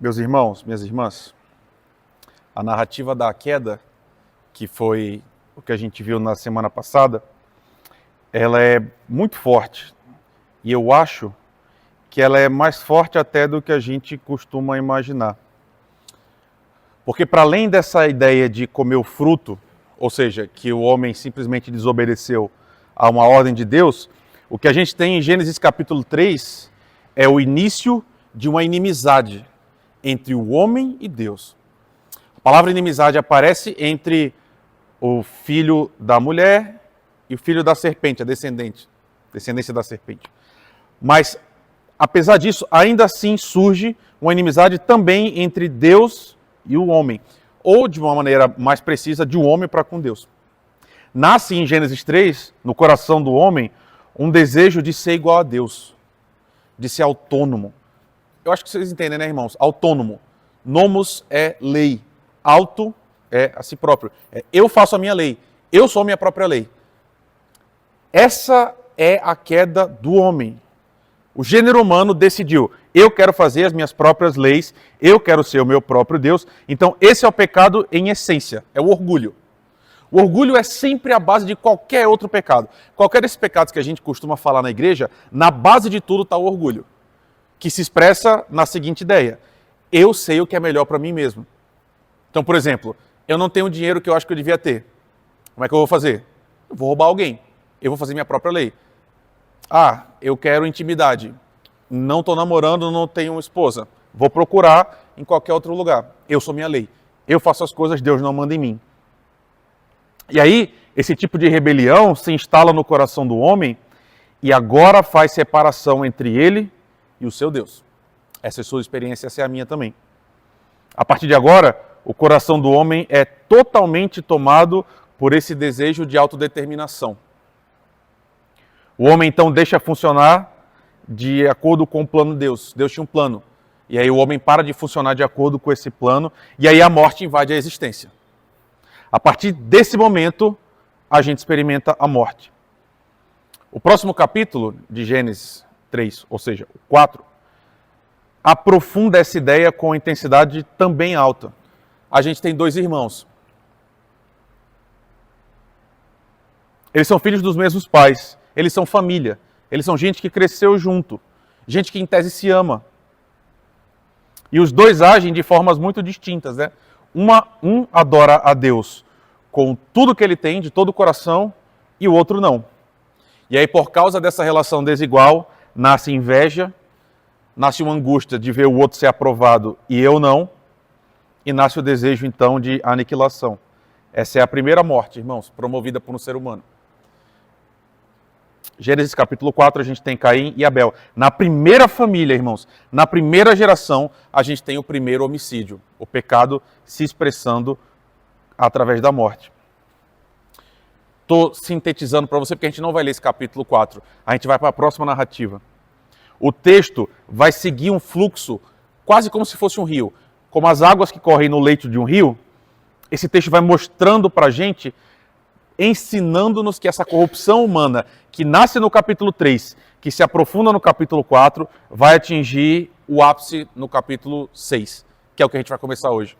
Meus irmãos, minhas irmãs, a narrativa da queda, que foi o que a gente viu na semana passada, ela é muito forte. E eu acho que ela é mais forte até do que a gente costuma imaginar. Porque para além dessa ideia de comer o fruto, ou seja, que o homem simplesmente desobedeceu a uma ordem de Deus, o que a gente tem em Gênesis capítulo 3 é o início de uma inimizade entre o homem e Deus. A palavra inimizade aparece entre o filho da mulher e o filho da serpente, a descendência da serpente. Mas, apesar disso, ainda assim surge uma inimizade também entre Deus e o homem, ou, de uma maneira mais precisa, de um homem para com Deus. Nasce em Gênesis 3, no coração do homem, um desejo de ser igual a Deus, de ser autônomo. Eu acho que vocês entendem, né, irmãos? Autônomo. Nomos é lei. Auto é a si próprio. Eu faço a minha lei. Eu sou a minha própria lei. Essa é a queda do homem. O gênero humano decidiu, eu quero fazer as minhas próprias leis, eu quero ser o meu próprio Deus. Então esse é o pecado em essência, é o orgulho. O orgulho é sempre a base de qualquer outro pecado. Qualquer desses pecados que a gente costuma falar na igreja, na base de tudo está o orgulho, que se expressa na seguinte ideia: eu sei o que é melhor para mim mesmo. Então, por exemplo, eu não tenho o dinheiro que eu acho que eu devia ter. Como é que eu vou fazer? Eu vou roubar alguém. Eu vou fazer minha própria lei. Ah, eu quero intimidade. Não estou namorando, não tenho esposa. Vou procurar em qualquer outro lugar. Eu sou minha lei. Eu faço as coisas, Deus não manda em mim. E aí, esse tipo de rebelião se instala no coração do homem e agora faz separação entre ele e o seu Deus. Essa é a sua experiência, essa é a minha também. A partir de agora, o coração do homem é totalmente tomado por esse desejo de autodeterminação. O homem então deixa funcionar de acordo com o plano de Deus. Deus tinha um plano. E aí o homem para de funcionar de acordo com esse plano e aí a morte invade a existência. A partir desse momento, a gente experimenta a morte. O próximo capítulo de Gênesis 3, ou seja, o 4, aprofunda essa ideia com intensidade também alta. A gente tem dois irmãos. Eles são filhos dos mesmos pais. Eles são família. Eles são gente que cresceu junto. Gente que em tese se ama. E os dois agem de formas muito distintas, né? Um adora a Deus com tudo que ele tem, de todo o coração, e o outro não. E aí, por causa dessa relação desigual, nasce inveja, nasce uma angústia de ver o outro ser aprovado e eu não, e nasce o desejo, então, de aniquilação. Essa é a primeira morte, irmãos, promovida por um ser humano. Gênesis capítulo 4, a gente tem Caim e Abel. Na primeira família, irmãos, na primeira geração, a gente tem o primeiro homicídio, o pecado se expressando através da morte. Estou sintetizando para você, porque a gente não vai ler esse capítulo 4. A gente vai para a próxima narrativa. O texto vai seguir um fluxo quase como se fosse um rio. Como as águas que correm no leito de um rio, esse texto vai mostrando para a gente, ensinando-nos que essa corrupção humana, que nasce no capítulo 3, que se aprofunda no capítulo 4, vai atingir o ápice no capítulo 6, que é o que a gente vai começar hoje.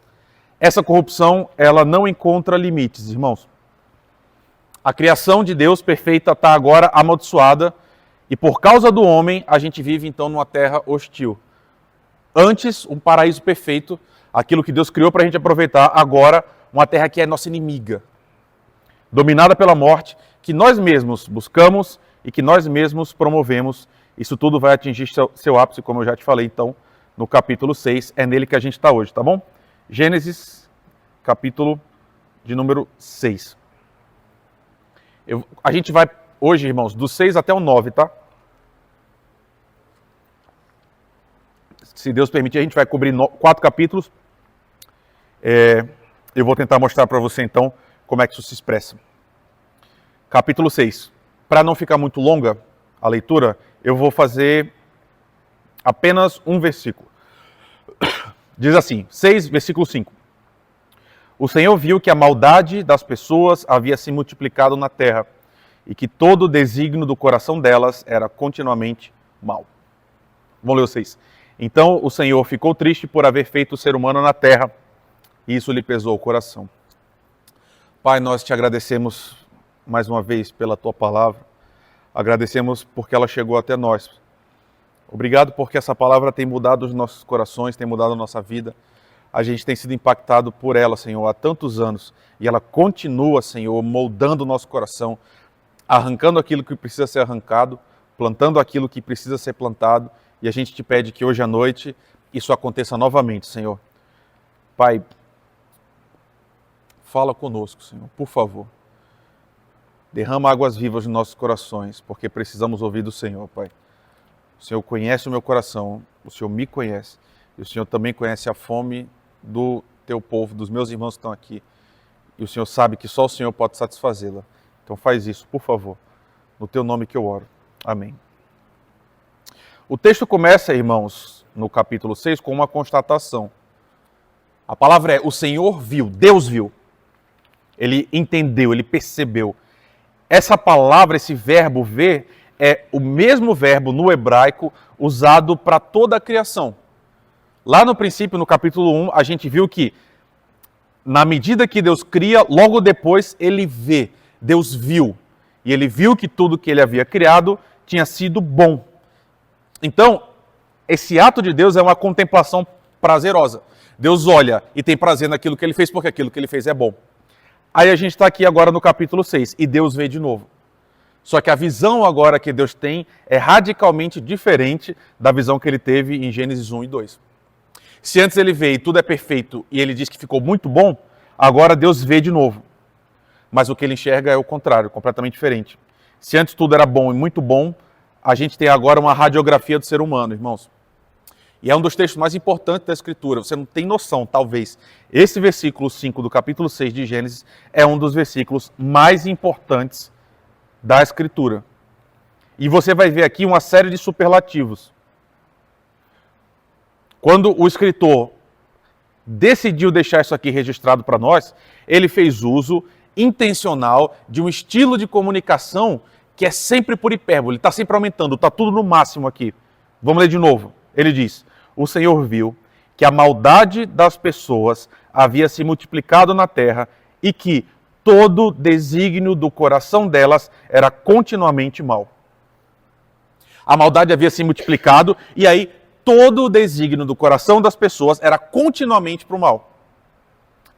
Essa corrupção, ela não encontra limites, irmãos. A criação de Deus perfeita está agora amaldiçoada e por causa do homem, a gente vive então numa terra hostil. Antes, um paraíso perfeito, aquilo que Deus criou para a gente aproveitar, agora, uma terra que é nossa inimiga, dominada pela morte, que nós mesmos buscamos e que nós mesmos promovemos. Isso tudo vai atingir seu ápice, como eu já te falei, então, no capítulo 6, é nele que a gente está hoje, tá bom? Gênesis, capítulo de número 6. A gente vai hoje, irmãos, do 6 até o 9, tá? Se Deus permitir, a gente vai cobrir 4 capítulos. Eu vou tentar mostrar para você, então, como é que isso se expressa. Capítulo 6. Para não ficar muito longa a leitura, eu vou fazer apenas um versículo. Diz assim, 6, versículo 5. O Senhor viu que a maldade das pessoas havia se multiplicado na terra e que todo o desígnio do coração delas era continuamente mau. Vamos ler o 6. Então o Senhor ficou triste por haver feito o ser humano na terra, e isso lhe pesou o coração. Pai, nós te agradecemos mais uma vez pela tua palavra, agradecemos porque ela chegou até nós. Obrigado porque essa palavra tem mudado os nossos corações, tem mudado a nossa vida. A gente tem sido impactado por ela, Senhor, há tantos anos, e ela continua, Senhor, moldando o nosso coração, arrancando aquilo que precisa ser arrancado, plantando aquilo que precisa ser plantado, e a gente te pede que hoje à noite isso aconteça novamente, Senhor. Pai, fala conosco, Senhor, por favor. Derrama águas vivas nos nossos corações, porque precisamos ouvir do Senhor, Pai. O Senhor conhece o meu coração, o Senhor me conhece, e o Senhor também conhece a fome do teu povo, dos meus irmãos que estão aqui. E o Senhor sabe que só o Senhor pode satisfazê-la. Então faz isso, por favor, no teu nome que eu oro. Amém. O texto começa, irmãos, no capítulo 6, com uma constatação. A palavra é: o Senhor viu, Deus viu. Ele entendeu, ele percebeu. Essa palavra, esse verbo ver, é o mesmo verbo no hebraico usado para toda a criação. Lá no princípio, no capítulo 1, a gente viu que, na medida que Deus cria, logo depois ele vê. Deus viu. E ele viu que tudo que ele havia criado tinha sido bom. Então, esse ato de Deus é uma contemplação prazerosa. Deus olha e tem prazer naquilo que ele fez, porque aquilo que ele fez é bom. Aí a gente está aqui agora no capítulo 6, e Deus vê de novo. Só que a visão agora que Deus tem é radicalmente diferente da visão que ele teve em Gênesis 1 e 2. Se antes ele vê e tudo é perfeito e ele diz que ficou muito bom, agora Deus vê de novo. Mas o que ele enxerga é o contrário, completamente diferente. Se antes tudo era bom e muito bom, a gente tem agora uma radiografia do ser humano, irmãos. E é um dos textos mais importantes da Escritura. Você não tem noção, talvez. Esse versículo 5 do capítulo 6 de Gênesis é um dos versículos mais importantes da Escritura. E você vai ver aqui uma série de superlativos. Quando o escritor decidiu deixar isso aqui registrado para nós, ele fez uso intencional de um estilo de comunicação que é sempre por hipérbole, está sempre aumentando, está tudo no máximo aqui. Vamos ler de novo. Ele diz: o Senhor viu que a maldade das pessoas havia se multiplicado na terra e que todo desígnio do coração delas era continuamente mau. A maldade havia se multiplicado e aí todo o desígnio do coração das pessoas era continuamente para o mal.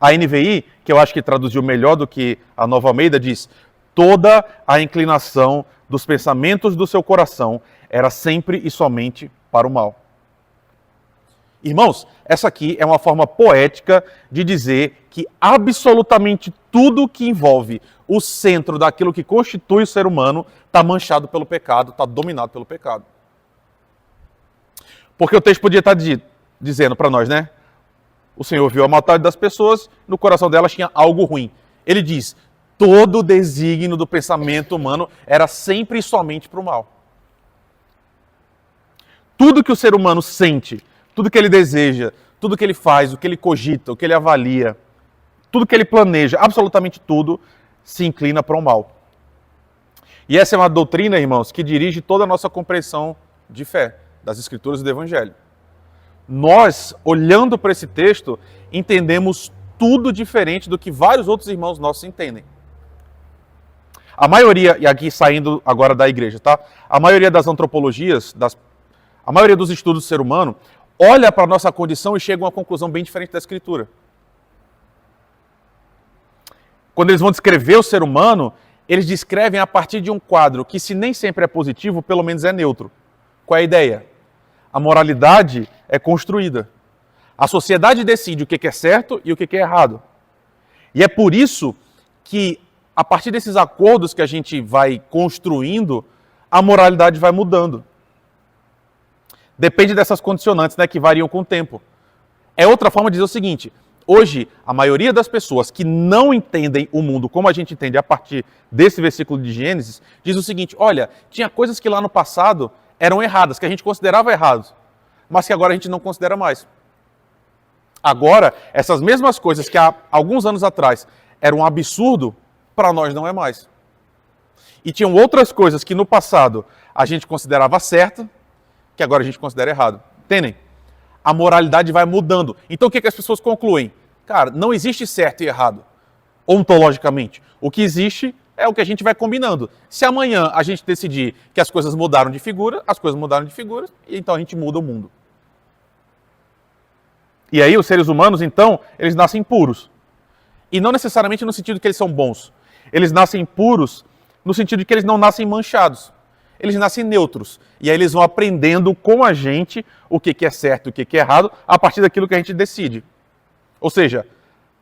A NVI, que eu acho que traduziu melhor do que a Nova Almeida, diz: toda a inclinação dos pensamentos do seu coração era sempre e somente para o mal. Irmãos, essa aqui é uma forma poética de dizer que absolutamente tudo que envolve o centro daquilo que constitui o ser humano está manchado pelo pecado, está dominado pelo pecado. Porque o texto podia estar dizendo para nós, né? O Senhor viu a maldade das pessoas, no coração delas tinha algo ruim. Ele diz: todo o desígnio do pensamento humano era sempre e somente para o mal. Tudo que o ser humano sente, tudo que ele deseja, tudo que ele faz, o que ele cogita, o que ele avalia, tudo que ele planeja, absolutamente tudo se inclina para o mal. E essa é uma doutrina, irmãos, que dirige toda a nossa compreensão de fé, das Escrituras e do Evangelho. Nós, olhando para esse texto, entendemos tudo diferente do que vários outros irmãos nossos entendem. A maioria, e aqui saindo agora da igreja, tá? A maioria das antropologias, a maioria dos estudos do ser humano, olha para a nossa condição e chega a uma conclusão bem diferente da Escritura. Quando eles vão descrever o ser humano, eles descrevem a partir de um quadro que, se nem sempre é positivo, pelo menos é neutro. Qual é a ideia? A moralidade é construída. A sociedade decide o que é certo e o que é errado. E é por isso que, a partir desses acordos que a gente vai construindo, a moralidade vai mudando. Depende dessas condicionantes, né, que variam com o tempo. É outra forma de dizer o seguinte: hoje, a maioria das pessoas que não entendem o mundo como a gente entende a partir desse versículo de Gênesis, diz o seguinte: olha, tinha coisas que lá no passado eram erradas, que a gente considerava erradas, mas que agora a gente não considera mais. Agora, essas mesmas coisas que há alguns anos atrás eram um absurdo, para nós não é mais. E tinham outras coisas que no passado a gente considerava certa, que agora a gente considera errado. Entendem? a moralidade vai mudando. Então o que as pessoas concluem? Cara, não existe certo e errado, ontologicamente. O que existe é o que a gente vai combinando. Se amanhã a gente decidir que as coisas mudaram de figura, as coisas mudaram de figura, e então a gente muda o mundo. E aí os seres humanos, então, eles nascem puros. E não necessariamente no sentido que eles são bons. Eles nascem puros no sentido de que eles não nascem manchados. Eles nascem neutros. E aí eles vão aprendendo com a gente o que é certo e o que é errado a partir daquilo que a gente decide. Ou seja,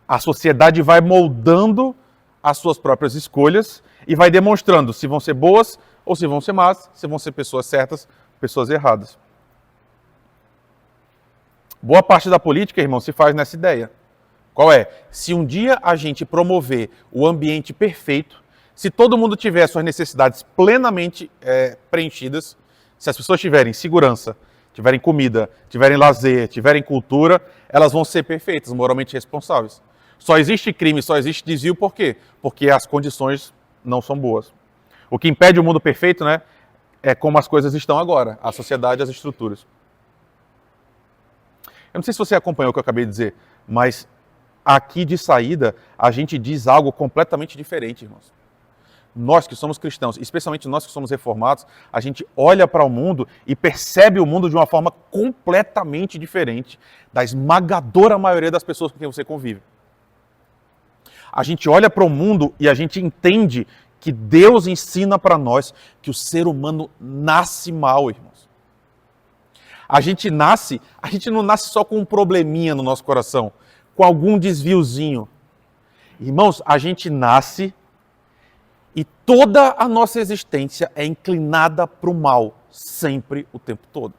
a sociedade vai moldando as suas próprias escolhas e vai demonstrando se vão ser boas ou se vão ser más, se vão ser pessoas certas, pessoas erradas. Boa parte da política, irmão, se faz nessa ideia. Qual é? Se um dia a gente promover o ambiente perfeito, se todo mundo tiver suas necessidades plenamente preenchidas, se as pessoas tiverem segurança, tiverem comida, tiverem lazer, tiverem cultura, elas vão ser perfeitas, moralmente responsáveis. Só existe crime, só existe desvio, por quê? Porque as condições não são boas. O que impede o mundo perfeito, né, é como as coisas estão agora, a sociedade e as estruturas. Eu não sei se você acompanhou o que eu acabei de dizer, mas aqui de saída a gente diz algo completamente diferente, irmãos. Nós que somos cristãos, especialmente nós que somos reformados, a gente olha para o mundo e percebe o mundo de uma forma completamente diferente da esmagadora maioria das pessoas com quem você convive. A gente olha para o mundo e a gente entende que Deus ensina para nós que o ser humano nasce mal, irmãos. A gente não nasce só com um probleminha no nosso coração, com algum desviozinho. Irmãos, a gente nasce e toda a nossa existência é inclinada para o mal, sempre, o tempo todo.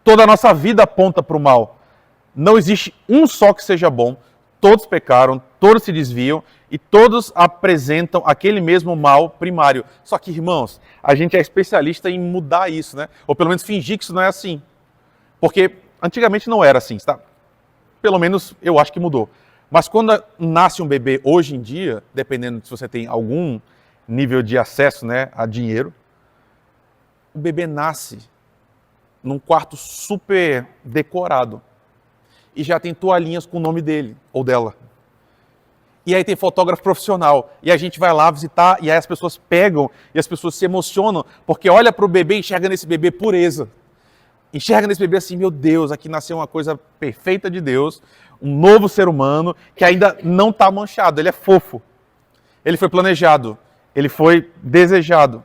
Toda a nossa vida aponta para o mal. Não existe um só que seja bom. Todos pecaram, todos se desviam e todos apresentam aquele mesmo mal primário. Só que, irmãos, a gente é especialista em mudar isso, né? Ou pelo menos fingir que isso não é assim. Porque antigamente não era assim, tá? Pelo menos eu acho que mudou. Mas quando nasce um bebê hoje em dia, dependendo se você tem algum nível de acesso, né, a dinheiro, o bebê nasce num quarto super decorado e já tem toalhinhas com o nome dele ou dela. E aí tem fotógrafo profissional e a gente vai lá visitar e aí as pessoas pegam e as pessoas se emocionam porque olha para o bebê e enxerga nesse bebê pureza. Enxerga nesse bebê assim, meu Deus, aqui nasceu uma coisa perfeita de Deus, um novo ser humano que ainda não está manchado, ele é fofo. Ele foi planejado, ele foi desejado.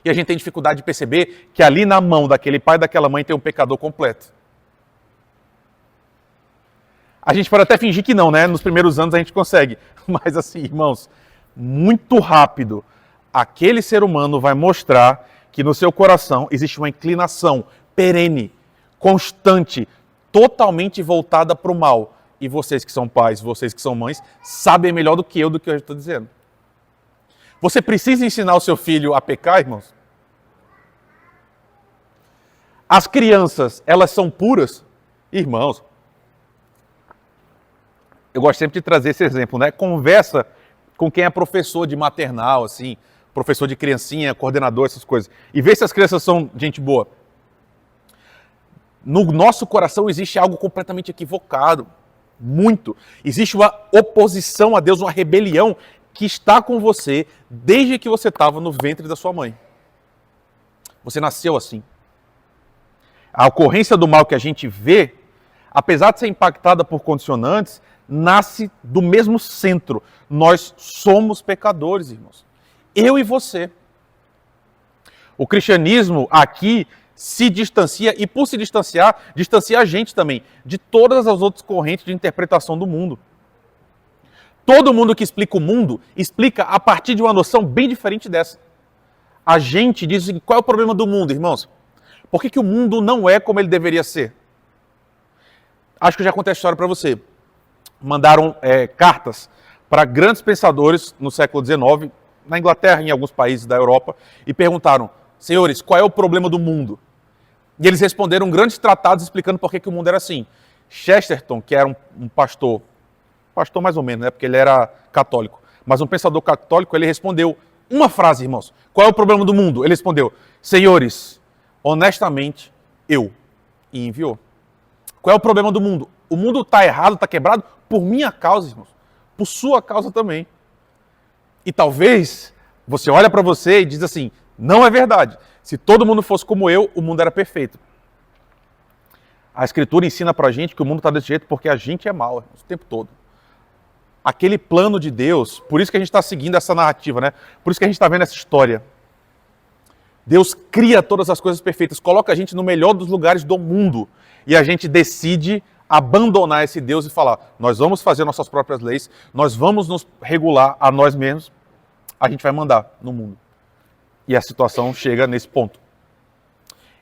E a gente tem dificuldade de perceber que ali na mão daquele pai e daquela mãe tem um pecador completo. A gente pode até fingir que não, né? Nos primeiros anos a gente consegue. Mas assim, irmãos, muito rápido, aquele ser humano vai mostrar que no seu coração existe uma inclinação perene, constante, totalmente voltada para o mal. E vocês que são pais, vocês que são mães, sabem melhor do que eu estou dizendo. Você precisa ensinar o seu filho a pecar, irmãos? As crianças, elas são puras? Irmãos, eu gosto sempre de trazer esse exemplo, né? Conversa com quem é professor de maternal, assim, professor de criancinha, coordenador, essas coisas. E vê se as crianças são gente boa. No nosso coração existe algo completamente equivocado. Muito. Existe uma oposição a Deus, uma rebelião que está com você desde que você estava no ventre da sua mãe. Você nasceu assim. A ocorrência do mal que a gente vê, apesar de ser impactada por condicionantes, nasce do mesmo centro. Nós somos pecadores, irmãos. Eu e você. O cristianismo aqui se distancia, e por se distanciar, distancia a gente também de todas as outras correntes de interpretação do mundo. Todo mundo que explica o mundo, explica a partir de uma noção bem diferente dessa. A gente diz assim, qual é o problema do mundo, irmãos? Por que o mundo não é como ele deveria ser? Acho que eu já contei a história para você. Mandaram cartas para grandes pensadores no século XIX, na Inglaterra e em alguns países da Europa, e perguntaram, senhores, qual é o problema do mundo? E eles responderam grandes tratados explicando por que o mundo era assim. Chesterton, que era um pastor mais ou menos, né, porque ele era católico, mas um pensador católico, ele respondeu uma frase, irmãos. Qual é o problema do mundo? Ele respondeu, senhores, honestamente, eu. E enviou. Qual é o problema do mundo? O mundo está errado, está quebrado por minha causa, irmãos. Por sua causa também. E talvez você olha para você e diz assim, não é verdade. Se todo mundo fosse como eu, o mundo era perfeito. A Escritura ensina para a gente que o mundo está desse jeito porque a gente é mau, irmãos, o tempo todo. Aquele plano de Deus, por isso que a gente está seguindo essa narrativa, né? Por isso que a gente está vendo essa história. Deus cria todas as coisas perfeitas, coloca a gente no melhor dos lugares do mundo. E a gente decide abandonar esse Deus e falar, nós vamos fazer nossas próprias leis, nós vamos nos regular a nós mesmos, a gente vai mandar no mundo. E a situação chega nesse ponto.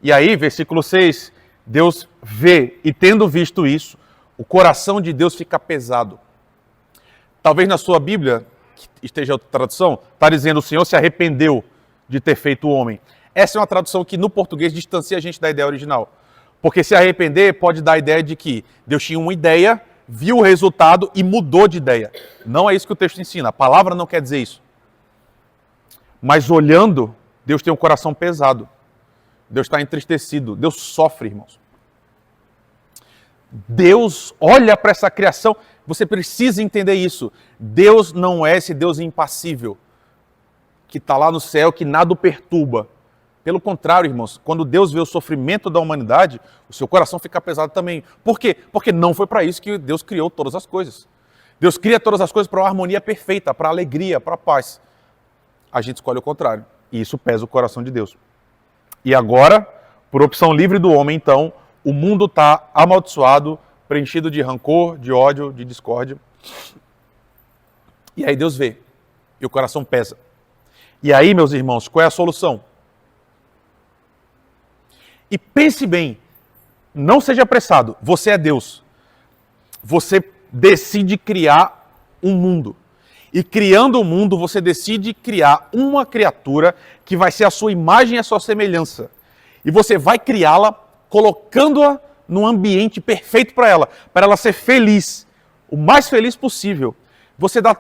E aí, versículo 6, Deus vê, e tendo visto isso, o coração de Deus fica pesado. Talvez na sua Bíblia, que esteja outra tradução, está dizendo o Senhor se arrependeu de ter feito o homem. Essa é uma tradução que no português distancia a gente da ideia original. Porque se arrepender pode dar a ideia de que Deus tinha uma ideia, viu o resultado e mudou de ideia. Não é isso que o texto ensina. A palavra não quer dizer isso. Mas olhando, Deus tem um coração pesado. Deus está entristecido. Deus sofre, irmãos. Deus olha para essa criação. Você precisa entender isso. Deus não é esse Deus impassível que está lá no céu, que nada o perturba. Pelo contrário, irmãos, quando Deus vê o sofrimento da humanidade, o seu coração fica pesado também. Por quê? Porque não foi para isso que Deus criou todas as coisas. Deus cria todas as coisas para uma harmonia perfeita, para alegria, para paz. A gente escolhe o contrário. E isso pesa o coração de Deus. E agora, por opção livre do homem, então, o mundo está amaldiçoado, preenchido de rancor, de ódio, de discórdia. E aí Deus vê. E o coração pesa. E aí, meus irmãos, qual é a solução? E pense bem, não seja apressado, você é Deus. Você decide criar um mundo. E criando um mundo, você decide criar uma criatura que vai ser a sua imagem e a sua semelhança. E você vai criá-la colocando-a num ambiente perfeito para ela ser feliz, o mais feliz possível. Você dá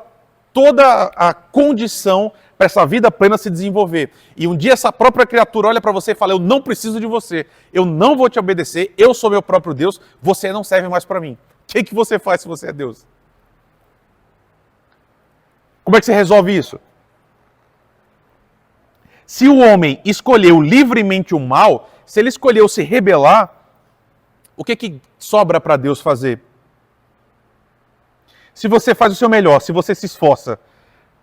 toda a condição para essa vida plena se desenvolver. E um dia essa própria criatura olha para você e fala, eu não preciso de você, eu não vou te obedecer, eu sou meu próprio Deus, você não serve mais para mim. O que você faz se você é Deus? Como é que você resolve isso? Se o homem escolheu livremente o mal, se ele escolheu se rebelar, o que sobra para Deus fazer? Se você faz o seu melhor, se você se esforça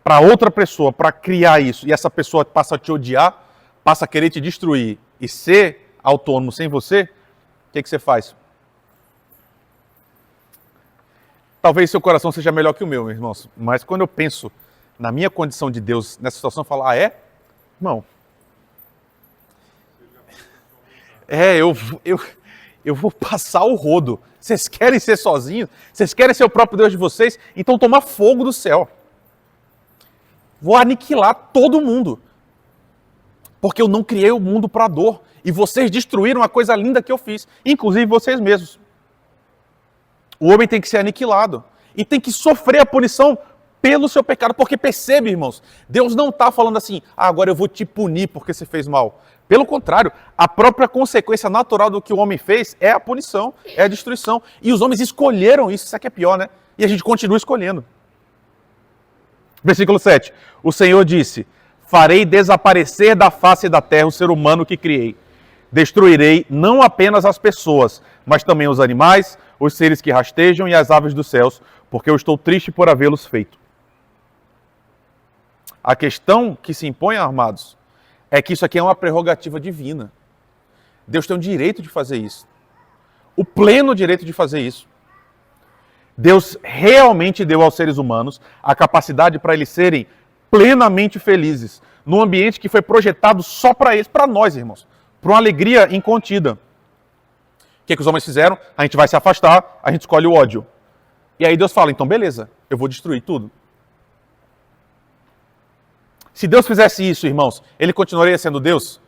para outra pessoa, para criar isso, e essa pessoa passa a te odiar, passa a querer te destruir e ser autônomo sem você, o que você faz? Talvez seu coração seja melhor que o meu, meus irmãos, mas quando eu penso na minha condição de Deus nessa situação, eu falo, Irmão, eu vou passar o rodo. Vocês querem ser sozinhos? Vocês querem ser o próprio Deus de vocês? Então toma fogo do céu. Vou aniquilar todo mundo. Porque eu não criei o mundo para dor. E vocês destruíram a coisa linda que eu fiz. Inclusive vocês mesmos. O homem tem que ser aniquilado. E tem que sofrer a punição pelo seu pecado. Porque percebe, irmãos, Deus não está falando assim, agora eu vou te punir porque você fez mal. Pelo contrário, a própria consequência natural do que o homem fez é a punição, é a destruição. E os homens escolheram isso é que é pior, né? E a gente continua escolhendo. Versículo 7. O Senhor disse, farei desaparecer da face da terra o ser humano que criei. Destruirei não apenas as pessoas, mas também os animais, os seres que rastejam e as aves dos céus, porque eu estou triste por havê-los feito. A questão que se impõe, amados, é que isso aqui é uma prerrogativa divina. Deus tem o direito de fazer isso. O pleno direito de fazer isso. Deus realmente deu aos seres humanos a capacidade para eles serem plenamente felizes, num ambiente que foi projetado só para eles, para nós, irmãos, para uma alegria incontida. O que os homens fizeram? A gente vai se afastar, a gente escolhe o ódio. E aí Deus fala, então beleza, eu vou destruir tudo. Se Deus fizesse isso, irmãos, ele continuaria sendo Deus?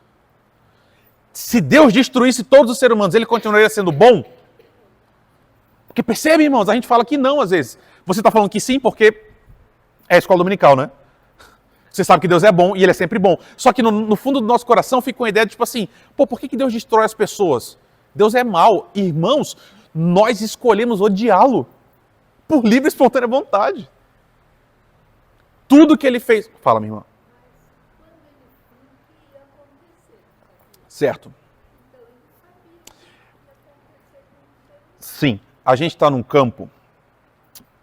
Se Deus destruísse todos os seres humanos, ele continuaria sendo bom? Porque percebe, irmãos, a gente fala que não às vezes. Você está falando que sim porque é a escola dominical, né? Você sabe que Deus é bom e Ele é sempre bom. Só que no fundo do nosso coração fica uma ideia de tipo assim, pô, por que Deus destrói as pessoas? Deus é mau. Irmãos, nós escolhemos odiá-lo por livre e espontânea vontade. Tudo que Ele fez... Fala, minha irmã. Certo. Sim, a gente está num campo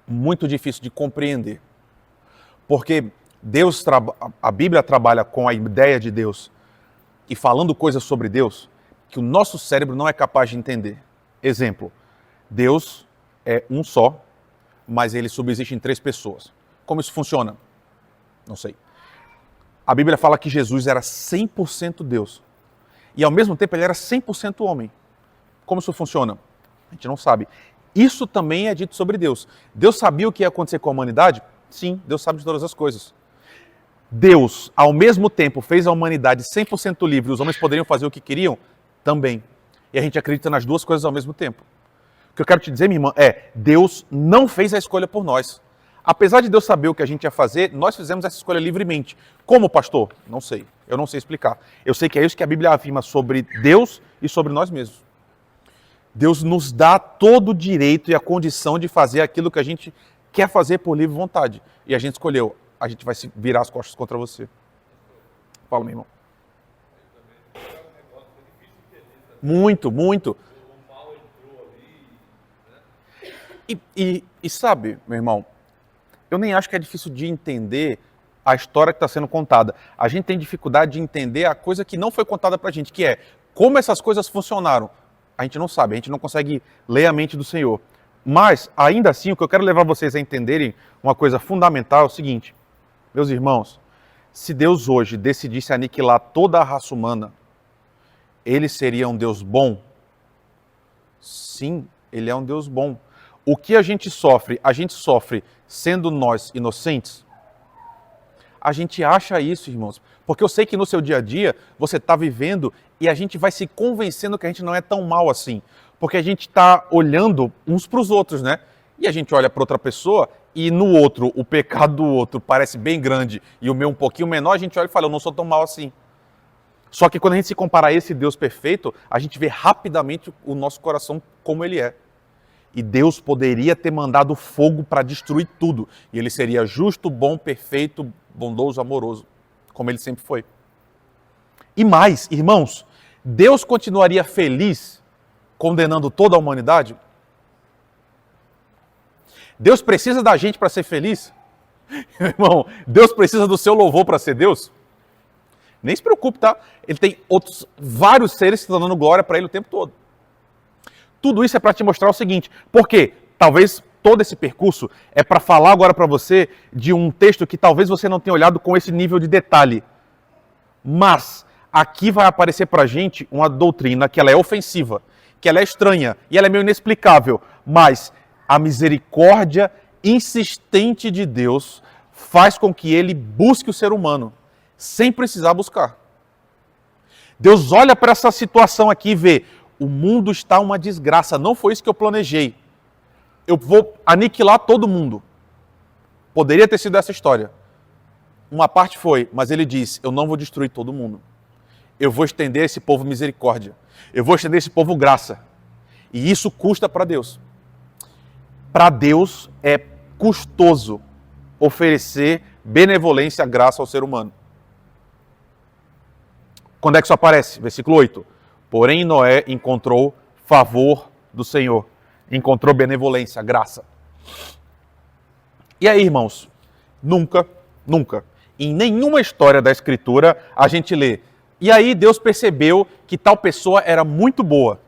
muito difícil de compreender. Porque a Bíblia trabalha com a ideia de Deus e falando coisas sobre Deus que o nosso cérebro não é capaz de entender. Exemplo, Deus é um só, mas ele subsiste em 3 pessoas. Como isso funciona? Não sei. A Bíblia fala que Jesus era 100% Deus e ao mesmo tempo ele era 100% homem. Como isso funciona? A gente não sabe. Isso também é dito sobre Deus. Deus sabia o que ia acontecer com a humanidade? Sim, Deus sabe de todas as coisas. Deus, ao mesmo tempo, fez a humanidade 100% livre, os homens poderiam fazer o que queriam? Também. E a gente acredita nas duas coisas ao mesmo tempo. O que eu quero te dizer, minha irmã, é Deus não fez a escolha por nós. Apesar de Deus saber o que a gente ia fazer, nós fizemos essa escolha livremente. Como, pastor? Não sei. Eu não sei explicar. Eu sei que é isso que a Bíblia afirma sobre Deus e sobre nós mesmos. Deus nos dá todo o direito e a condição de fazer aquilo que a gente quer fazer por livre vontade. E a gente escolheu, a gente vai se virar as costas contra você. Fala, meu irmão. Muito, muito. E sabe, meu irmão, eu nem acho que é difícil de entender a história que está sendo contada. A gente tem dificuldade de entender a coisa que não foi contada pra gente, que é como essas coisas funcionaram. A gente não sabe, a gente não consegue ler a mente do Senhor. Mas, ainda assim, o que eu quero levar vocês a entenderem uma coisa fundamental é o seguinte. Meus irmãos, se Deus hoje decidisse aniquilar toda a raça humana, Ele seria um Deus bom? Sim, Ele é um Deus bom. O que a gente sofre sendo nós inocentes? A gente acha isso, irmãos. Porque eu sei que no seu dia a dia você está vivendo e a gente vai se convencendo que a gente não é tão mal assim. Porque a gente está olhando uns para os outros, né? E a gente olha para outra pessoa e no outro, o pecado do outro parece bem grande e o meu um pouquinho menor, a gente olha e fala, eu não sou tão mal assim. Só que quando a gente se compara a esse Deus perfeito, a gente vê rapidamente o nosso coração como ele é. E Deus poderia ter mandado fogo para destruir tudo. E ele seria justo, bom, perfeito, bondoso, amoroso, como ele sempre foi. E mais, irmãos, Deus continuaria feliz condenando toda a humanidade? Deus precisa da gente para ser feliz? Irmão, Deus precisa do seu louvor para ser Deus? Nem se preocupe, tá? Ele tem vários seres que estão dando glória para ele o tempo todo. Tudo isso é para te mostrar o seguinte, porque talvez todo esse percurso é para falar agora para você de um texto que talvez você não tenha olhado com esse nível de detalhe. Mas aqui vai aparecer para a gente uma doutrina que ela é ofensiva, que ela é estranha e ela é meio inexplicável, mas a misericórdia insistente de Deus faz com que ele busque o ser humano, sem precisar buscar. Deus olha para essa situação aqui e vê, o mundo está uma desgraça, não foi isso que eu planejei. Eu vou aniquilar todo mundo. Poderia ter sido essa história. Uma parte foi, mas ele disse, eu não vou destruir todo mundo. Eu vou estender a esse povo misericórdia. Eu vou estender a esse povo graça. E isso custa para Deus. Para Deus é custoso oferecer benevolência, graça ao ser humano. Quando é que isso aparece? Versículo 8. Porém Noé encontrou favor do Senhor. Encontrou benevolência, graça. E aí, irmãos? Nunca, em nenhuma história da Escritura a gente lê. E aí Deus percebeu que tal pessoa era muito boa.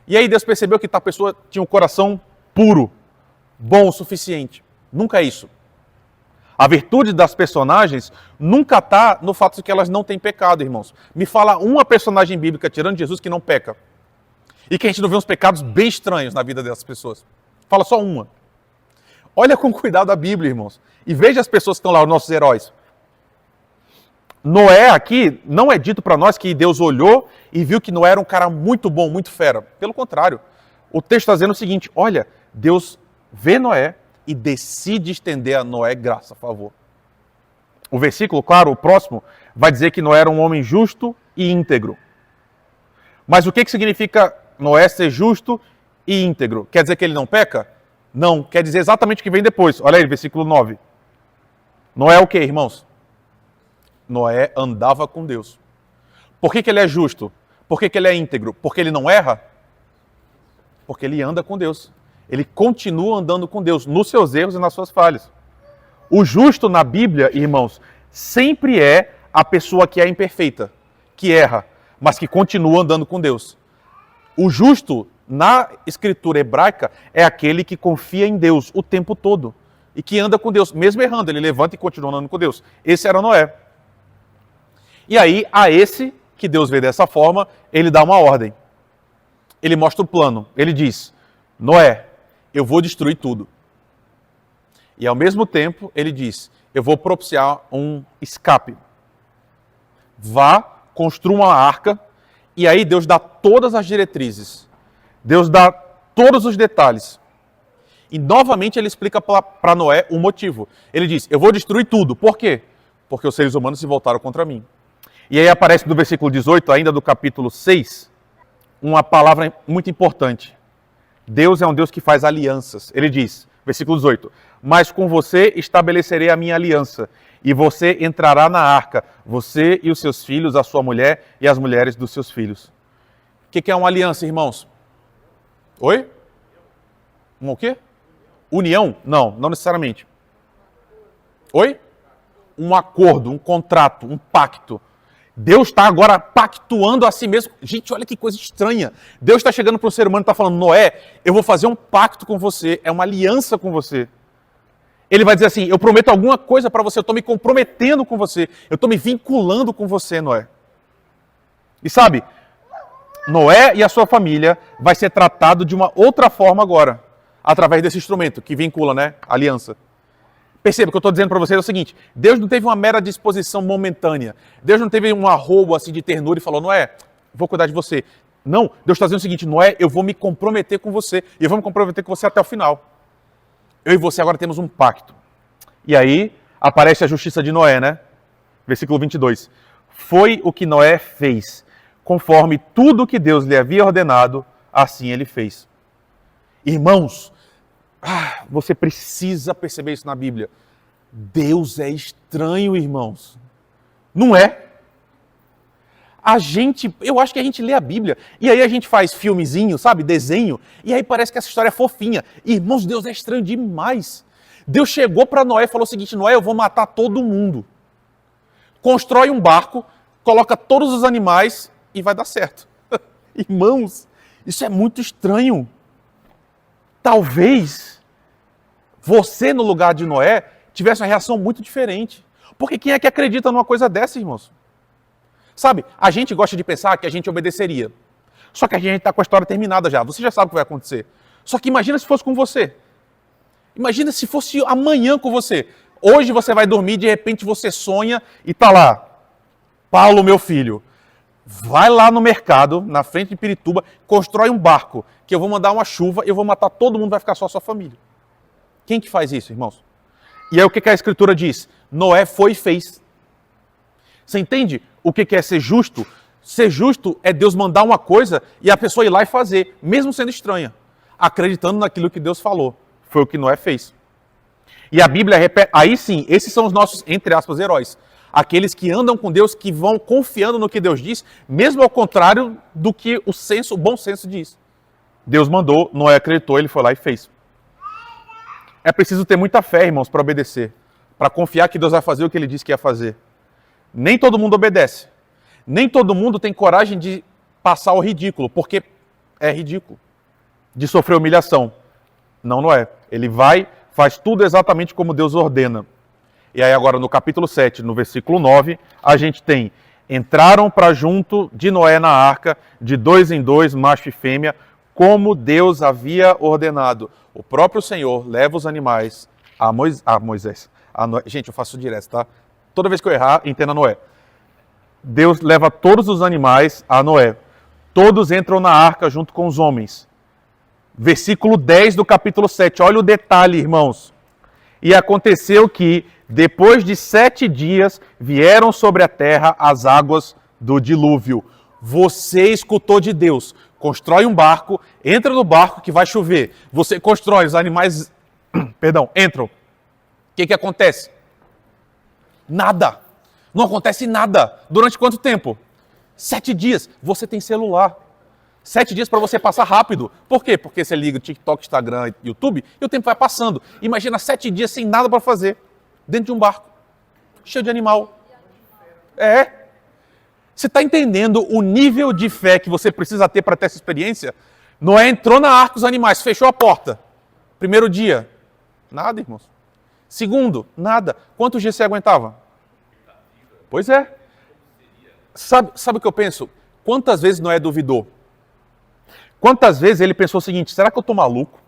E aí Deus percebeu que tal pessoa tinha um coração puro, bom o suficiente. Nunca é isso. A virtude das personagens nunca está no fato de que elas não têm pecado, irmãos. Me fala uma personagem bíblica, tirando Jesus, que não peca. E que a gente não vê uns pecados bem estranhos na vida dessas pessoas. Fala só uma. Olha com cuidado a Bíblia, irmãos. E veja as pessoas que estão lá, os nossos heróis. Noé aqui, não é dito para nós que Deus olhou e viu que Noé era um cara muito bom, muito fera. Pelo contrário. O texto está dizendo o seguinte, olha, Deus vê Noé e decide estender a Noé graça, a favor. O versículo, claro, o próximo, vai dizer que Noé era um homem justo e íntegro. Mas o que significa Noé ser justo e íntegro? Quer dizer que ele não peca? Não, quer dizer exatamente o que vem depois. Olha aí, versículo 9. Noé é o quê, irmãos? Noé andava com Deus. Por que ele é justo? Por que ele é íntegro? Porque ele não erra? Porque ele anda com Deus. Ele continua andando com Deus, nos seus erros e nas suas falhas. O justo na Bíblia, irmãos, sempre é a pessoa que é imperfeita, que erra, mas que continua andando com Deus. O justo, na escritura hebraica, é aquele que confia em Deus o tempo todo e que anda com Deus, mesmo errando, ele levanta e continua andando com Deus. Esse era Noé. E aí, a esse que Deus vê dessa forma, ele dá uma ordem. Ele mostra o plano. Ele diz: Noé, eu vou destruir tudo. E ao mesmo tempo, ele diz: eu vou propiciar um escape. Vá, construa uma arca, e aí Deus dá todas as diretrizes. Deus dá todos os detalhes. E novamente ele explica para Noé o motivo. Ele diz: eu vou destruir tudo. Por quê? Porque os seres humanos se voltaram contra mim. E aí aparece no versículo 18, ainda do capítulo 6, uma palavra muito importante. Deus é um Deus que faz alianças. Ele diz, versículo 18, mas com você estabelecerei a minha aliança, e você entrará na arca, você e os seus filhos, a sua mulher e as mulheres dos seus filhos. O que é uma aliança, irmãos? Oi? Um o quê? União? Não, não necessariamente. Oi? Um acordo, um contrato, um pacto. Deus está agora pactuando a si mesmo. Gente, olha que coisa estranha. Deus está chegando para o ser humano e está falando: Noé, eu vou fazer um pacto com você, é uma aliança com você. Ele vai dizer assim: eu prometo alguma coisa para você, eu estou me comprometendo com você, eu estou me vinculando com você, Noé. E sabe, Noé e a sua família vai ser tratado de uma outra forma agora, através desse instrumento que vincula, né, a aliança. Perceba, o que eu estou dizendo para vocês é o seguinte: Deus não teve uma mera disposição momentânea. Deus não teve um arrobo assim de ternura e falou: Noé, vou cuidar de você. Não, Deus está dizendo o seguinte: Noé, eu vou me comprometer com você. E eu vou me comprometer com você até o final. Eu e você agora temos um pacto. E aí aparece a justiça de Noé, né? Versículo 22. Foi o que Noé fez. Conforme tudo que Deus lhe havia ordenado, assim ele fez. Irmãos, você precisa perceber isso na Bíblia. Deus é estranho, irmãos. Não é? Eu acho que a gente lê a Bíblia e aí a gente faz filmezinho, sabe, desenho, e aí parece que essa história é fofinha. Irmãos, Deus é estranho demais. Deus chegou para Noé e falou o seguinte: Noé, eu vou matar todo mundo. Constrói um barco, coloca todos os animais e vai dar certo. Irmãos, isso é muito estranho. Talvez você, no lugar de Noé, tivesse uma reação muito diferente. Porque quem é que acredita numa coisa dessa, irmãos? Sabe, a gente gosta de pensar que a gente obedeceria. Só que a gente está com a história terminada já. Você já sabe o que vai acontecer. Só que imagina se fosse com você. Imagina se fosse amanhã com você. Hoje você vai dormir, de repente você sonha e está lá. Paulo, meu filho, vai lá no mercado, na frente de Pirituba, constrói um barco, que eu vou mandar uma chuva, eu vou matar todo mundo, vai ficar só a sua família. Quem que faz isso, irmãos? E aí o que a Escritura diz? Noé foi e fez. Você entende o que é ser justo? Ser justo é Deus mandar uma coisa e a pessoa ir lá e fazer, mesmo sendo estranha, acreditando naquilo que Deus falou. Foi o que Noé fez. E a Bíblia repete, aí sim, esses são os nossos, entre aspas, heróis. Aqueles que andam com Deus, que vão confiando no que Deus diz, mesmo ao contrário do que o bom senso diz. Deus mandou, Noé acreditou, ele foi lá e fez. É preciso ter muita fé, irmãos, para obedecer. Para confiar que Deus vai fazer o que ele disse que ia fazer. Nem todo mundo obedece. Nem todo mundo tem coragem de passar o ridículo, porque é ridículo. De sofrer humilhação. Não, Noé. Ele vai, faz tudo exatamente como Deus ordena. E aí agora no capítulo 7, no versículo 9, a gente tem: entraram para junto de Noé na arca, de 2 em 2, macho e fêmea, como Deus havia ordenado. O próprio Senhor leva os animais a Moisés. Gente, eu faço direto, tá? Toda vez que eu errar, entenda Noé. Deus leva todos os animais a Noé. Todos entram na arca junto com os homens. Versículo 10 do capítulo 7. Olha o detalhe, irmãos. E aconteceu que, depois de 7 dias, vieram sobre a terra as águas do dilúvio. Você escutou de Deus. Constrói um barco, entra no barco que vai chover. Você constrói, os animais entram. O que acontece? Nada. Não acontece nada. Durante quanto tempo? 7 dias. Você tem celular. 7 dias para você passar rápido. Por quê? Porque você liga o TikTok, Instagram, YouTube e o tempo vai passando. Imagina 7 dias sem nada para fazer. Dentro de um barco. Cheio de animal. Você está entendendo o nível de fé que você precisa ter para ter essa experiência? Noé entrou na arca, os animais, fechou a porta. Primeiro dia, nada, irmãos. Segundo, nada. Quantos dias você aguentava? Pois é. Sabe o que eu penso? Quantas vezes Noé duvidou? Quantas vezes ele pensou o seguinte, será que eu estou maluco?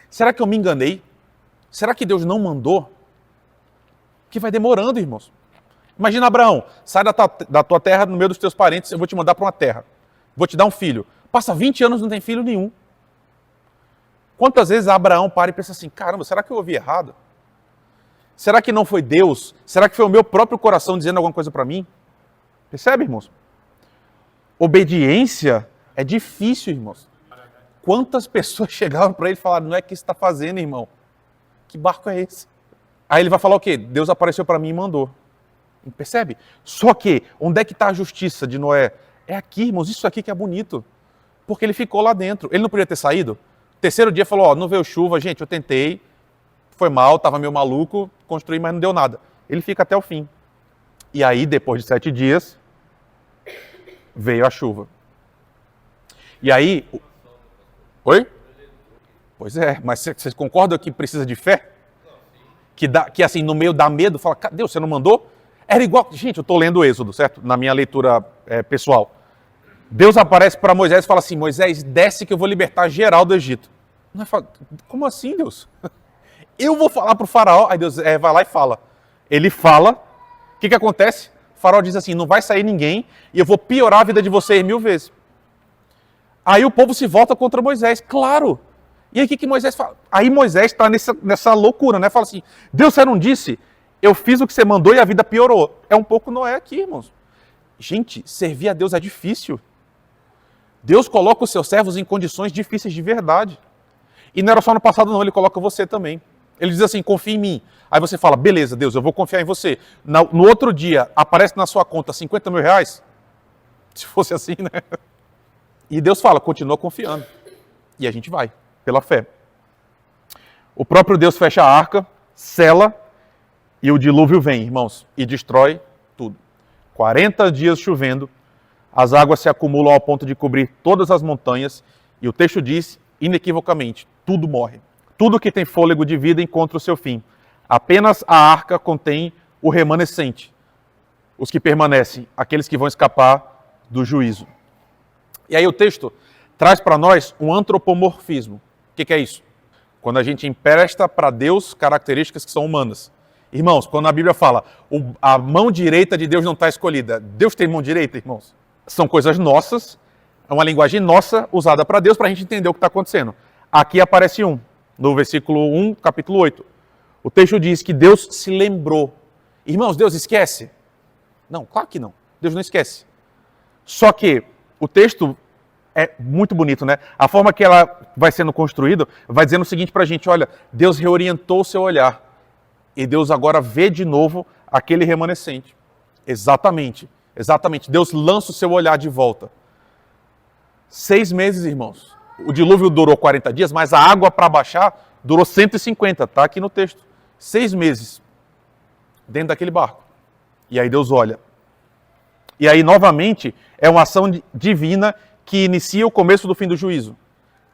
Será que eu me enganei? Será que Deus não mandou? Que vai demorando, irmãos. Imagina Abraão, sai da tua terra, no meio dos teus parentes, eu vou te mandar para uma terra. Vou te dar um filho. Passa 20 anos e não tem filho nenhum. Quantas vezes Abraão para e pensa assim, caramba, será que eu ouvi errado? Será que não foi Deus? Será que foi o meu próprio coração dizendo alguma coisa para mim? Percebe, irmãos? Obediência é difícil, irmãos. Quantas pessoas chegavam para ele e falaram, não é o que você está fazendo, irmão? Que barco é esse? Aí ele vai falar o quê? Deus apareceu para mim e mandou. Percebe? Só que, onde é que está a justiça de Noé? É aqui, irmãos, isso aqui que é bonito. Porque ele ficou lá dentro. Ele não podia ter saído? Terceiro dia falou, não veio chuva, gente, eu tentei, foi mal, estava meio maluco, construí, mas não deu nada. Ele fica até o fim. E aí, depois de 7 dias, veio a chuva. E aí... Oi? Pois é, mas vocês concordam que precisa de fé? Que assim, no meio dá medo, fala, Deus, você não mandou? Era igual... Gente, eu estou lendo o Êxodo, certo? Na minha leitura pessoal. Deus aparece para Moisés e fala assim, Moisés, desce que eu vou libertar geral do Egito. Não fala, como assim, Deus? Eu vou falar para o faraó. Aí Deus vai lá e fala. Ele fala, o que acontece? O faraó diz assim, não vai sair ninguém e eu vou piorar a vida de vocês 1000 vezes. Aí o povo se volta contra Moisés, claro. E aí o que Moisés fala? Aí Moisés está nessa loucura, né? Fala assim, Deus, você não disse? Eu fiz o que você mandou e a vida piorou. É um pouco Noé aqui, irmãos. Gente, servir a Deus é difícil. Deus coloca os seus servos em condições difíceis de verdade. E não era só no passado não, ele coloca você também. Ele diz assim, confia em mim. Aí você fala, beleza, Deus, eu vou confiar em você. No outro dia, aparece na sua conta 50 mil reais? Se fosse assim, né? E Deus fala, continua confiando. E a gente vai, pela fé. O próprio Deus fecha a arca, sela, e o dilúvio vem, irmãos, e destrói tudo. 40 dias chovendo, as águas se acumulam ao ponto de cobrir todas as montanhas, e o texto diz, inequivocamente, tudo morre. Tudo que tem fôlego de vida encontra o seu fim. Apenas a arca contém o remanescente, os que permanecem, aqueles que vão escapar do juízo. E aí o texto traz para nós um antropomorfismo. O que é isso? Quando a gente empresta para Deus características que são humanas. Irmãos, quando a Bíblia fala a mão direita de Deus não está escolhida, Deus tem mão direita, irmãos? São coisas nossas, é uma linguagem nossa usada para Deus para a gente entender o que está acontecendo. Aqui aparece no versículo 1, capítulo 8. O texto diz que Deus se lembrou. Irmãos, Deus esquece? Não, claro que não. Deus não esquece. Só que o texto é muito bonito, né? A forma que ela vai sendo construída vai dizendo o seguinte para a gente, olha, Deus reorientou o seu olhar. E Deus agora vê de novo aquele remanescente. Exatamente. Deus lança o seu olhar de volta. 6 meses, irmãos. O dilúvio durou 40 dias, mas a água para baixar durou 150, tá aqui no texto. 6 meses dentro daquele barco. E aí Deus olha. E aí, novamente, é uma ação divina que inicia o começo do fim do juízo.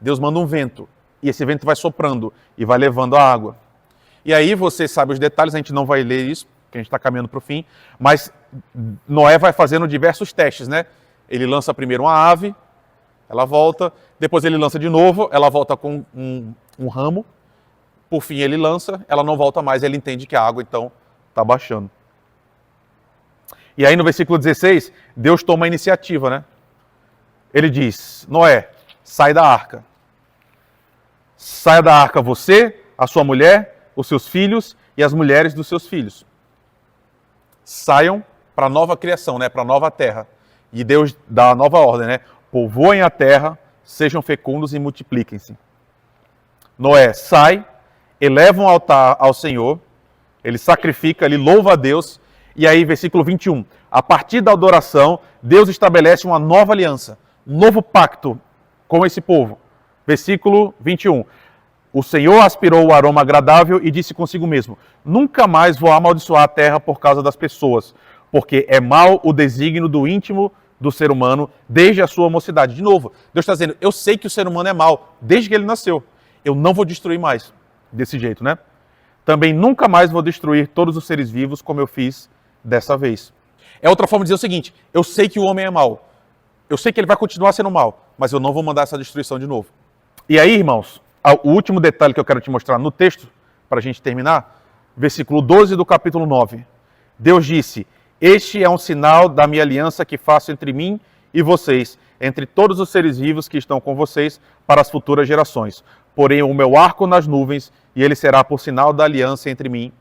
Deus manda um vento, e esse vento vai soprando e vai levando a água. E aí você sabe os detalhes, a gente não vai ler isso, porque a gente está caminhando para o fim, mas Noé vai fazendo diversos testes, né? Ele lança primeiro uma ave, ela volta, depois ele lança de novo, ela volta com um ramo, por fim ele lança, ela não volta mais, ele entende que a água então está baixando. E aí no versículo 16, Deus toma a iniciativa, né? Ele diz, Noé, sai da arca. Saia da arca você, a sua mulher, os seus filhos e as mulheres dos seus filhos. Saiam para a nova criação, né? Para a nova terra. E Deus dá a nova ordem, né? Povoem a terra, sejam fecundos e multipliquem-se. Noé sai, eleva um altar ao Senhor, ele sacrifica, ele louva a Deus, e aí, versículo 21, a partir da adoração, Deus estabelece uma nova aliança, um novo pacto com esse povo. Versículo 21, o Senhor aspirou o aroma agradável e disse consigo mesmo, nunca mais vou amaldiçoar a terra por causa das pessoas, porque é mau o desígnio do íntimo do ser humano desde a sua mocidade. De novo, Deus está dizendo, eu sei que o ser humano é mau, desde que ele nasceu. Eu não vou destruir mais desse jeito, né? Também nunca mais vou destruir todos os seres vivos como eu fiz dessa vez. É outra forma de dizer o seguinte, eu sei que o homem é mau, eu sei que ele vai continuar sendo mau, mas eu não vou mandar essa destruição de novo. E aí, irmãos, o último detalhe que eu quero te mostrar no texto, para a gente terminar, versículo 12 do capítulo 9. Deus disse, este é um sinal da minha aliança que faço entre mim e vocês, entre todos os seres vivos que estão com vocês para as futuras gerações. Porém, o meu arco nas nuvens, e ele será por sinal da aliança entre mim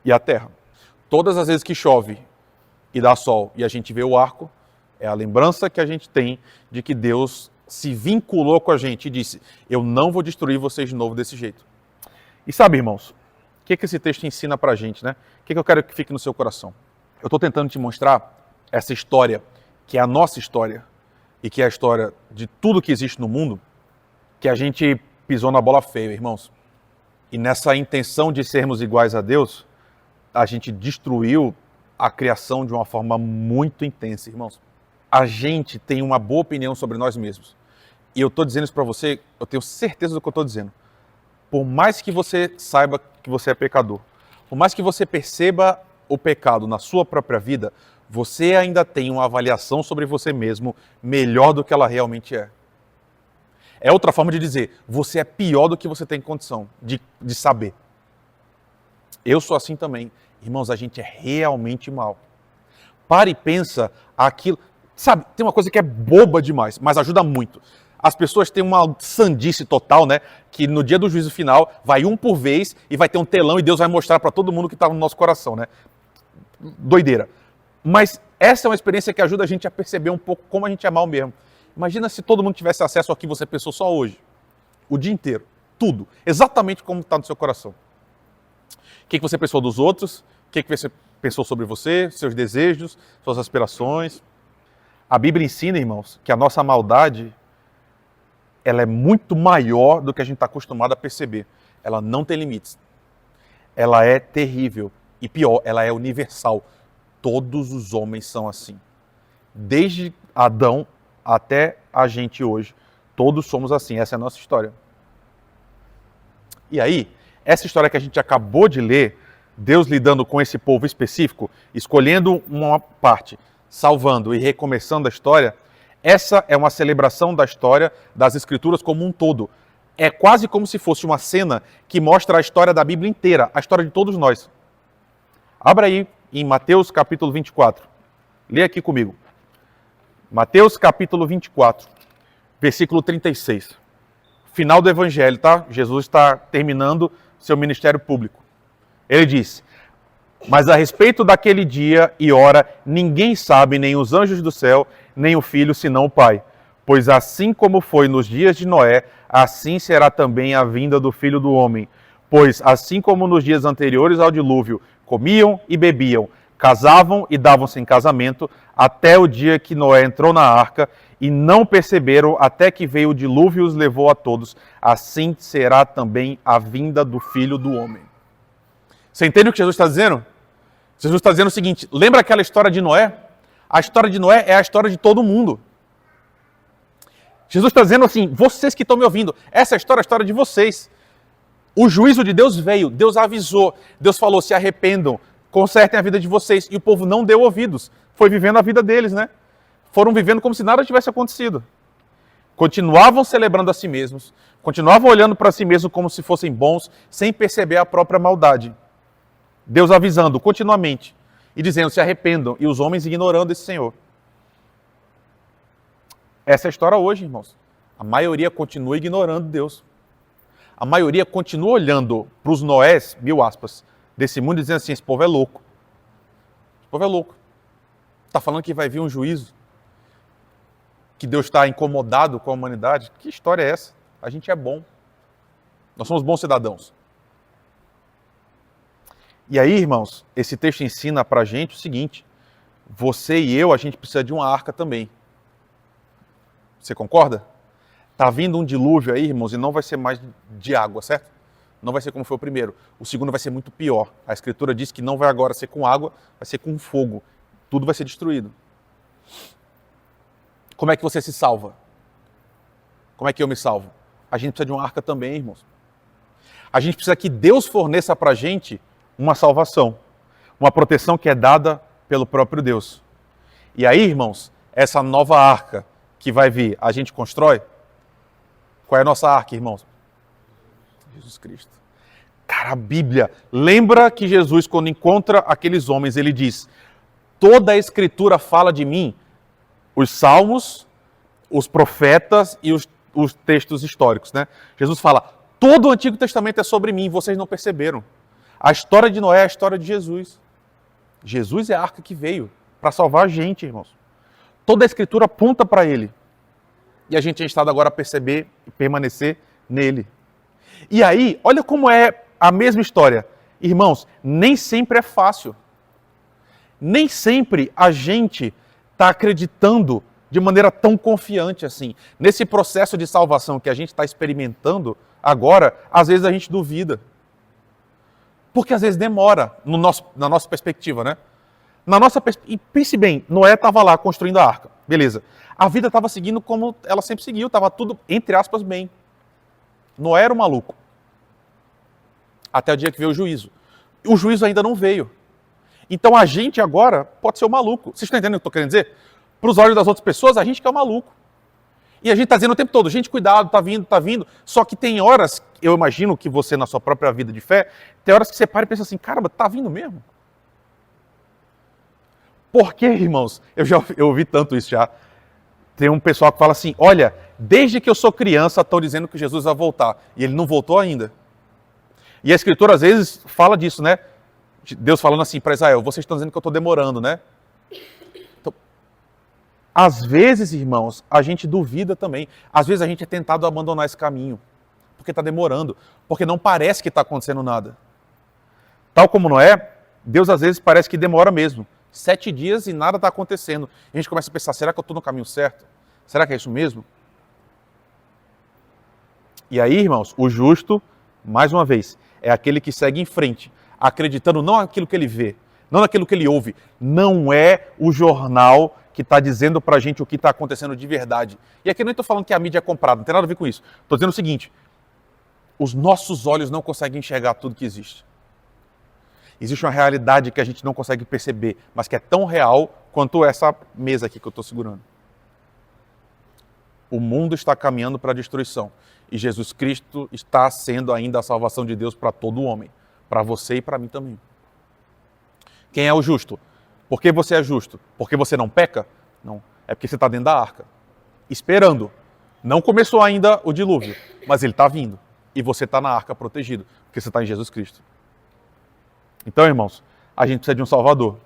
e a terra. Todas as vezes que chove e dá sol e a gente vê o arco, é a lembrança que a gente tem de que Deus se vinculou com a gente e disse, eu não vou destruir vocês de novo desse jeito. E sabe, irmãos, o que esse texto ensina pra gente, né? O que eu quero que fique no seu coração? Eu estou tentando te mostrar essa história, que é a nossa história, e que é a história de tudo que existe no mundo, que a gente pisou na bola feia, irmãos. E nessa intenção de sermos iguais a Deus, a gente destruiu a criação de uma forma muito intensa, irmãos. A gente tem uma boa opinião sobre nós mesmos. E eu estou dizendo isso para você, eu tenho certeza do que eu estou dizendo. Por mais que você saiba que você é pecador, por mais que você perceba o pecado na sua própria vida, você ainda tem uma avaliação sobre você mesmo melhor do que ela realmente é. É outra forma de dizer, você é pior do que você tem condição de saber. Eu sou assim também. Irmãos, a gente é realmente mal. Para e pensa aquilo... Sabe, tem uma coisa que é boba demais, mas ajuda muito. As pessoas têm uma sandice total, né? Que no dia do juízo final, vai um por vez e vai ter um telão e Deus vai mostrar para todo mundo que está no nosso coração, né? Doideira. Mas essa é uma experiência que ajuda a gente a perceber um pouco como a gente é mal mesmo. Imagina se todo mundo tivesse acesso ao que você pensou só hoje. O dia inteiro. Tudo. Exatamente como está no seu coração. O que você pensou dos outros? O que você pensou sobre você? Seus desejos? Suas aspirações? A Bíblia ensina, irmãos, que a nossa maldade ela é muito maior do que a gente está acostumado a perceber. Ela não tem limites. Ela é terrível. E pior, ela é universal. Todos os homens são assim. Desde Adão até a gente hoje. Todos somos assim. Essa é a nossa história. E aí, essa história que a gente acabou de ler, Deus lidando com esse povo específico, escolhendo uma parte, salvando e recomeçando a história, essa é uma celebração da história das Escrituras como um todo. É quase como se fosse uma cena que mostra a história da Bíblia inteira, a história de todos nós. Abra aí em Mateus capítulo 24. Lê aqui comigo. Mateus capítulo 24, versículo 36. Final do Evangelho, tá? Jesus está terminando seu ministério público. Ele diz, mas a respeito daquele dia e hora, ninguém sabe, nem os anjos do céu, nem o Filho, senão o Pai. Pois assim como foi nos dias de Noé, assim será também a vinda do Filho do Homem. Pois assim como nos dias anteriores ao dilúvio, comiam e bebiam, casavam e davam-se em casamento, até o dia que Noé entrou na arca, e não perceberam até que veio o dilúvio e os levou a todos. Assim será também a vinda do Filho do Homem. Você entende o que Jesus está dizendo? Jesus está dizendo o seguinte, lembra aquela história de Noé? A história de Noé é a história de todo mundo. Jesus está dizendo assim, vocês que estão me ouvindo, essa história é a história de vocês. O juízo de Deus veio, Deus avisou, Deus falou, se arrependam, consertem a vida de vocês. E o povo não deu ouvidos, foi vivendo a vida deles, né? Foram vivendo como se nada tivesse acontecido. Continuavam celebrando a si mesmos, continuavam olhando para si mesmos como se fossem bons, sem perceber a própria maldade. Deus avisando continuamente e dizendo, se arrependam, e os homens ignorando esse Senhor. Essa é a história hoje, irmãos. A maioria continua ignorando Deus. A maioria continua olhando para os Noés, mil aspas, desse mundo e dizendo assim, esse povo é louco. Esse povo é louco. Está falando que vai vir um juízo. Que Deus está incomodado com a humanidade. Que história é essa? A gente é bom. Nós somos bons cidadãos. E aí, irmãos, esse texto ensina para a gente o seguinte, você e eu, a gente precisa de uma arca também. Você concorda? Tá vindo um dilúvio aí, irmãos, e não vai ser mais de água, certo? Não vai ser como foi o primeiro. O segundo vai ser muito pior. A Escritura diz que não vai agora ser com água, vai ser com fogo. Tudo vai ser destruído. Como é que você se salva? Como é que eu me salvo? A gente precisa de uma arca também, irmãos. A gente precisa que Deus forneça para a gente uma salvação, uma proteção que é dada pelo próprio Deus. E aí, irmãos, essa nova arca que vai vir, a gente constrói? Qual é a nossa arca, irmãos? Jesus Cristo. Cara, a Bíblia, lembra que Jesus, quando encontra aqueles homens, ele diz, toda a Escritura fala de mim, os salmos, os profetas e os textos históricos, né? Jesus fala, todo o Antigo Testamento é sobre mim, vocês não perceberam. A história de Noé é a história de Jesus. Jesus é a arca que veio para salvar a gente, irmãos. Toda a Escritura aponta para ele. E a gente tem estado agora a perceber e permanecer nele. E aí, olha como é a mesma história. Irmãos, nem sempre é fácil. Nem sempre a gente está acreditando de maneira tão confiante assim. Nesse processo de salvação que a gente está experimentando agora, às vezes a gente duvida. Porque às vezes demora na nossa perspectiva, né? E pense bem, Noé estava lá construindo a arca. Beleza. A vida estava seguindo como ela sempre seguiu, estava tudo, entre aspas, bem. Noé era um maluco. Até o dia que veio o juízo. O juízo ainda não veio. Então a gente agora pode ser o maluco. Vocês estão entendendo o que eu estou querendo dizer? Para os olhos das outras pessoas, a gente que é o maluco. E a gente está dizendo o tempo todo, gente, cuidado, tá vindo. Só que tem horas, eu imagino que você na sua própria vida de fé, tem horas que você para e pensa assim, caramba, tá vindo mesmo? Por quê, irmãos? Eu ouvi tanto isso já. Tem um pessoal que fala assim, olha, desde que eu sou criança, estão dizendo que Jesus vai voltar. E ele não voltou ainda. E a Escritura às vezes fala disso, né? Deus falando assim para Israel, vocês estão dizendo que eu estou demorando, né? Então, às vezes, irmãos, a gente duvida também. Às vezes a gente é tentado a abandonar esse caminho. Porque está demorando. Porque não parece que está acontecendo nada. Tal como Noé, Deus às vezes parece que demora mesmo. 7 dias e nada está acontecendo. E a gente começa a pensar, será que eu estou no caminho certo? Será que é isso mesmo? E aí, irmãos, o justo, mais uma vez, é aquele que segue em frente, acreditando não naquilo que ele vê, não naquilo que ele ouve. Não é o jornal que está dizendo para a gente o que está acontecendo de verdade. E aqui eu não estou falando que a mídia é comprada, não tem nada a ver com isso. Estou dizendo o seguinte, os nossos olhos não conseguem enxergar tudo que existe. Existe uma realidade que a gente não consegue perceber, mas que é tão real quanto essa mesa aqui que eu estou segurando. O mundo está caminhando para a destruição. E Jesus Cristo está sendo ainda a salvação de Deus para todo homem. Para você e para mim também. Quem é o justo? Por que você é justo? Porque você não peca? Não. É porque você está dentro da arca. Esperando. Não começou ainda o dilúvio, mas ele está vindo. E você está na arca protegido, porque você está em Jesus Cristo. Então, irmãos, a gente precisa de um Salvador.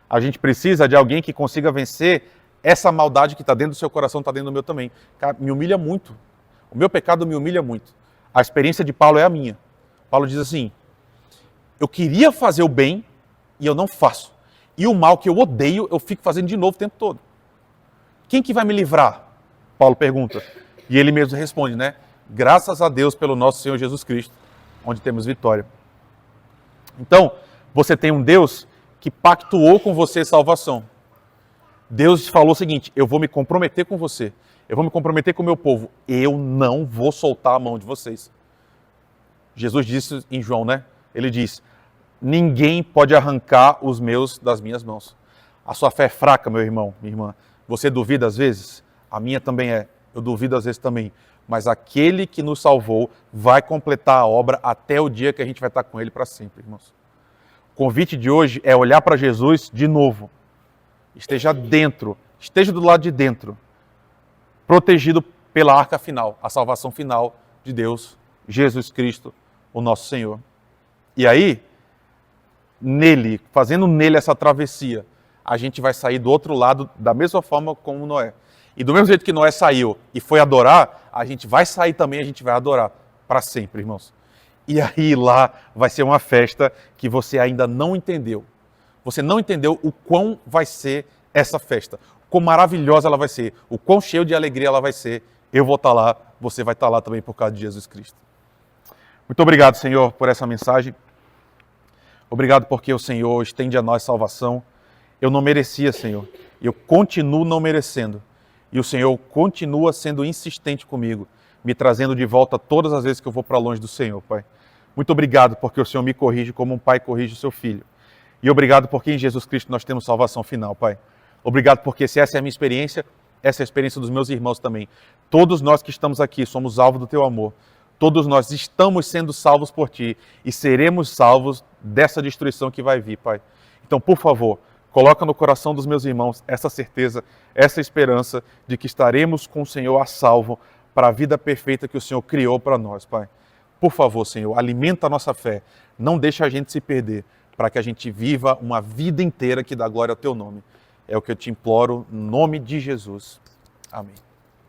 A gente precisa de alguém que consiga vencer essa maldade que está dentro do seu coração, está dentro do meu também. Cara, me humilha muito. O meu pecado me humilha muito. A experiência de Paulo é a minha. Paulo diz assim, eu queria fazer o bem e eu não faço. E o mal que eu odeio, eu fico fazendo de novo o tempo todo. Quem que vai me livrar? Paulo pergunta. E ele mesmo responde, né? Graças a Deus pelo nosso Senhor Jesus Cristo, onde temos vitória. Então, você tem um Deus que pactuou com você salvação. Deus falou o seguinte, eu vou me comprometer com você, eu vou me comprometer com o meu povo, eu não vou soltar a mão de vocês. Jesus disse em João, né? Ele diz, ninguém pode arrancar os meus das minhas mãos. A sua fé é fraca, meu irmão, minha irmã. Você duvida às vezes? A minha também é. Eu duvido às vezes também. Mas aquele que nos salvou vai completar a obra até o dia que a gente vai estar com ele para sempre, irmãos. O convite de hoje é olhar para Jesus de novo. Esteja dentro, esteja do lado de dentro, protegido pela arca final, a salvação final de Deus Jesus Cristo, o nosso Senhor. E aí, nele, fazendo nele essa travessia, a gente vai sair do outro lado da mesma forma como Noé. E do mesmo jeito que Noé saiu e foi adorar, a gente vai sair também, a gente vai adorar para sempre, irmãos. E aí lá vai ser uma festa que você ainda não entendeu. Você não entendeu o quão vai ser essa festa, o quão maravilhosa ela vai ser, o quão cheio de alegria ela vai ser. Eu vou estar lá, você vai estar lá também por causa de Jesus Cristo. Muito obrigado, Senhor, por essa mensagem. Obrigado porque o Senhor estende a nós salvação. Eu não merecia, Senhor. Eu continuo não merecendo. E o Senhor continua sendo insistente comigo, me trazendo de volta todas as vezes que eu vou para longe do Senhor, Pai. Muito obrigado porque o Senhor me corrige como um pai corrige o seu filho. E obrigado porque em Jesus Cristo nós temos salvação final, Pai. Obrigado porque se essa é a minha experiência, essa é a experiência dos meus irmãos também. Todos nós que estamos aqui somos alvo do Teu amor. Todos nós estamos sendo salvos por Ti e seremos salvos dessa destruição que vai vir, Pai. Então, por favor, coloca no coração dos meus irmãos essa certeza, essa esperança de que estaremos com o Senhor a salvo para a vida perfeita que o Senhor criou para nós, Pai. Por favor, Senhor, alimenta a nossa fé. Não deixa a gente se perder, para que a gente viva uma vida inteira que dá glória ao Teu nome. É o que eu te imploro, em nome de Jesus. Amém.